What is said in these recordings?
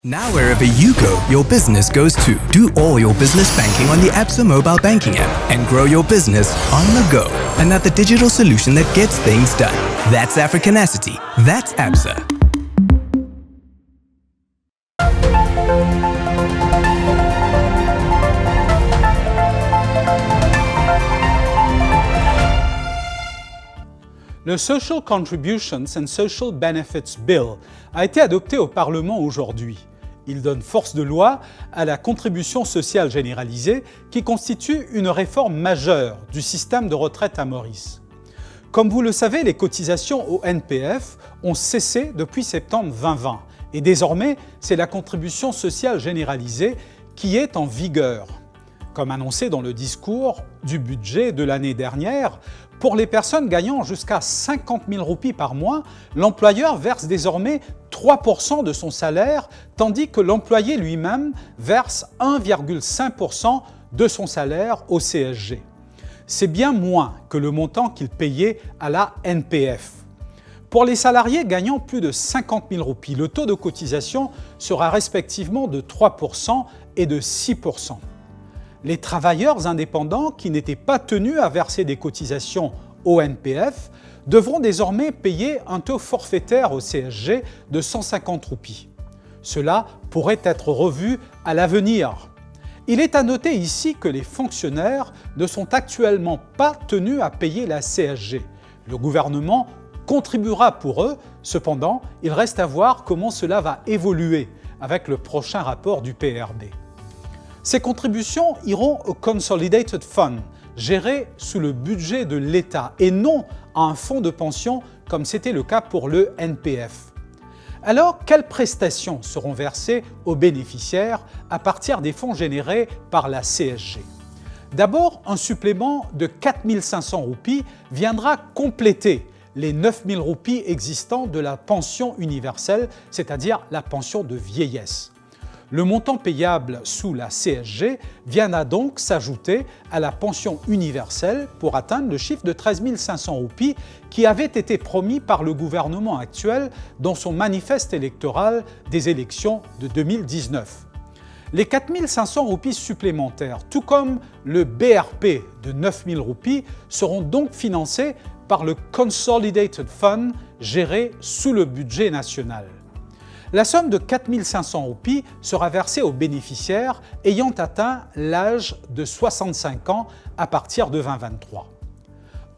Now wherever you go, your business goes too. Do all your business banking on the Absa mobile banking app and grow your business on the go. Another digital solution that gets things done. That's Africanacity. That's Absa. Le Social Contributions and Social Benefits Bill a été adopté au Parlement aujourd'hui. Il donne force de loi à la contribution sociale généralisée qui constitue une réforme majeure du système de retraite à Maurice. Comme vous le savez, les cotisations au NPF ont cessé depuis septembre 2020 et désormais, c'est la contribution sociale généralisée qui est en vigueur. Comme annoncé dans le discours du budget de l'année dernière, pour les personnes gagnant jusqu'à 50 000 roupies par mois, l'employeur verse désormais 3% de son salaire, tandis que l'employé lui-même verse 1,5% de son salaire au CSG. C'est bien moins que le montant qu'il payait à la NPF. Pour les salariés gagnant plus de 50 000 roupies, le taux de cotisation sera respectivement de 3% et de 6%. Les travailleurs indépendants qui n'étaient pas tenus à verser des cotisations au NPF devront désormais payer un taux forfaitaire au CSG de 150 roupies. Cela pourrait être revu à l'avenir. Il est à noter ici que les fonctionnaires ne sont actuellement pas tenus à payer la CSG. Le gouvernement contribuera pour eux, cependant, il reste à voir comment cela va évoluer avec le prochain rapport du PRB. Ces contributions iront au Consolidated Fund, géré sous le budget de l'État et non à un fonds de pension comme c'était le cas pour le NPF. Alors, quelles prestations seront versées aux bénéficiaires à partir des fonds générés par la CSG? D'abord, un supplément de 4 500 roupies viendra compléter les 9 000 roupies existants de la pension universelle, c'est-à-dire la pension de vieillesse. Le montant payable sous la CSG viendra donc s'ajouter à la pension universelle pour atteindre le chiffre de 13 500 roupies qui avait été promis par le gouvernement actuel dans son manifeste électoral des élections de 2019. Les 4 500 roupies supplémentaires, tout comme le BRP de 9 000 roupies, seront donc financés par le Consolidated Fund géré sous le budget national. La somme de 4 500 roupies sera versée aux bénéficiaires ayant atteint l'âge de 65 ans à partir de 2023.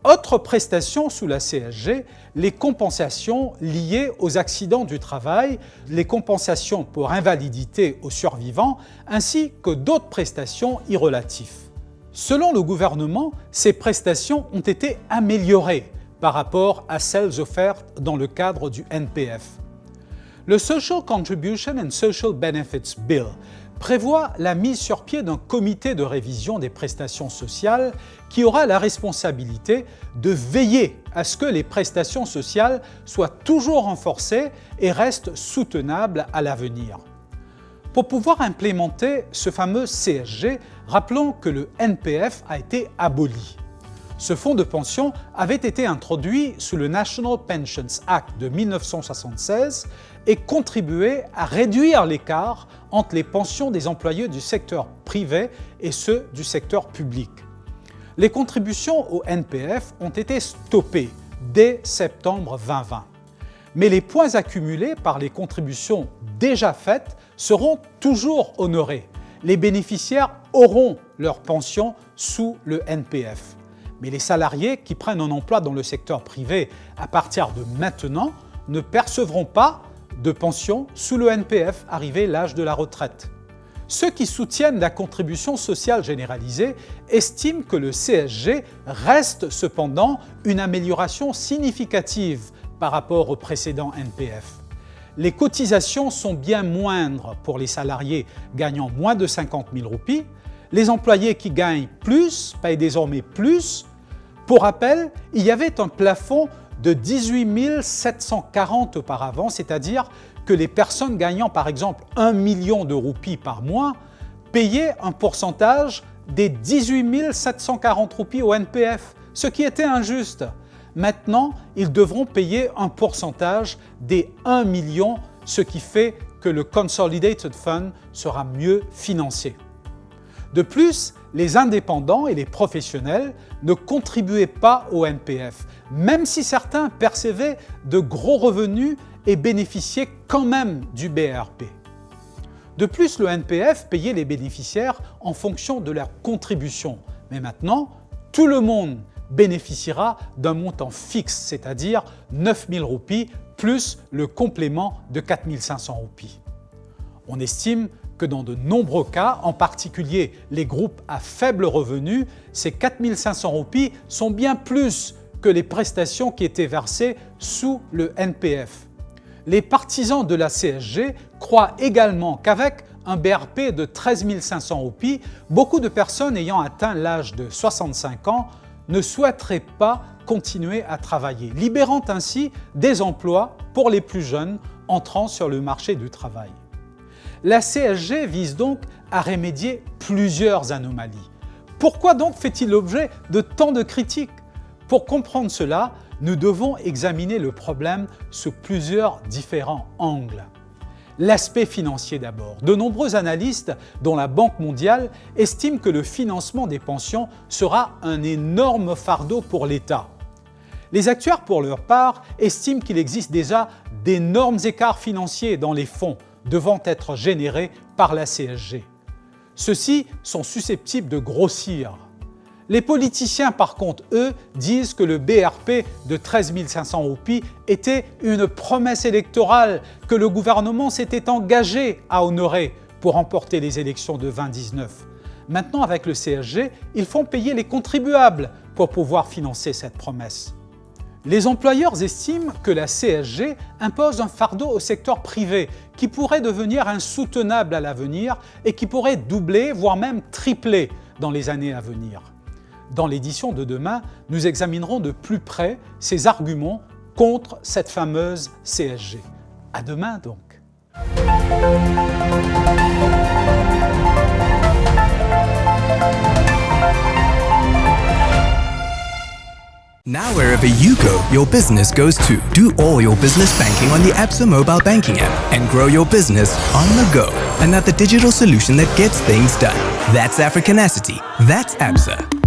Autre prestation sous la CSG, les compensations liées aux accidents du travail, les compensations pour invalidité aux survivants, ainsi que d'autres prestations y relatives. Selon le gouvernement, ces prestations ont été améliorées par rapport à celles offertes dans le cadre du NPF. Le Social Contribution and Social Benefits Bill prévoit la mise sur pied d'un comité de révision des prestations sociales qui aura la responsabilité de veiller à ce que les prestations sociales soient toujours renforcées et restent soutenables à l'avenir. Pour pouvoir implémenter ce fameux CSG, rappelons que le NPF a été aboli. Ce fonds de pension avait été introduit sous le National Pensions Act de 1976 et contribuait à réduire l'écart entre les pensions des employés du secteur privé et ceux du secteur public. Les contributions au NPF ont été stoppées dès septembre 2020. Mais les points accumulés par les contributions déjà faites seront toujours honorés. Les bénéficiaires auront leur pension sous le NPF. Mais les salariés qui prennent un emploi dans le secteur privé à partir de maintenant ne percevront pas de pension sous le NPF arrivé l'âge de la retraite. Ceux qui soutiennent la contribution sociale généralisée estiment que le CSG reste cependant une amélioration significative par rapport au précédent NPF. Les cotisations sont bien moindres pour les salariés gagnant moins de 50 000 roupies. Les employés qui gagnent plus payent désormais plus. Pour rappel, il y avait un plafond de 18 740 auparavant, c'est-à-dire que les personnes gagnant par exemple 1 million de roupies par mois payaient un pourcentage des 18 740 roupies au NPF, ce qui était injuste. Maintenant, ils devront payer un pourcentage des 1 million, ce qui fait que le Consolidated Fund sera mieux financé. De plus, les indépendants et les professionnels ne contribuaient pas au NPF, même si certains percevaient de gros revenus et bénéficiaient quand même du BRP. De plus, le NPF payait les bénéficiaires en fonction de leur contribution. Mais maintenant, tout le monde bénéficiera d'un montant fixe, c'est-à-dire 9 000 roupies plus le complément de 4 500 roupies. On estime que dans de nombreux cas, en particulier les groupes à faible revenu, ces 4 500 roupies sont bien plus que les prestations qui étaient versées sous le NPF. Les partisans de la CSG croient également qu'avec un BRP de 13 500 roupies, beaucoup de personnes ayant atteint l'âge de 65 ans ne souhaiteraient pas continuer à travailler, libérant ainsi des emplois pour les plus jeunes entrant sur le marché du travail. La CSG vise donc à remédier plusieurs anomalies. Pourquoi donc fait-il l'objet de tant de critiques? Pour comprendre cela, nous devons examiner le problème sous plusieurs différents angles. L'aspect financier d'abord. De nombreux analystes, dont la Banque mondiale, estiment que le financement des pensions sera un énorme fardeau pour l'État. Les actuaires, pour leur part, estiment qu'il existe déjà d'énormes écarts financiers dans les fonds devant être générés par la CSG. Ceux-ci sont susceptibles de grossir. Les politiciens, par contre, eux, disent que le BRP de 13 500 roupies était une promesse électorale que le gouvernement s'était engagé à honorer pour remporter les élections de 2019. Maintenant, avec le CSG, ils font payer les contribuables pour pouvoir financer cette promesse. Les employeurs estiment que la CSG impose un fardeau au secteur privé qui pourrait devenir insoutenable à l'avenir et qui pourrait doubler, voire même tripler dans les années à venir. Dans l'édition de demain, nous examinerons de plus près ces arguments contre cette fameuse CSG. À demain donc. Now wherever you go, your business goes too. Do all your business banking on the Absa mobile banking app and grow your business on the go. And at the digital solution that gets things done. That's Africanacity. That's Absa.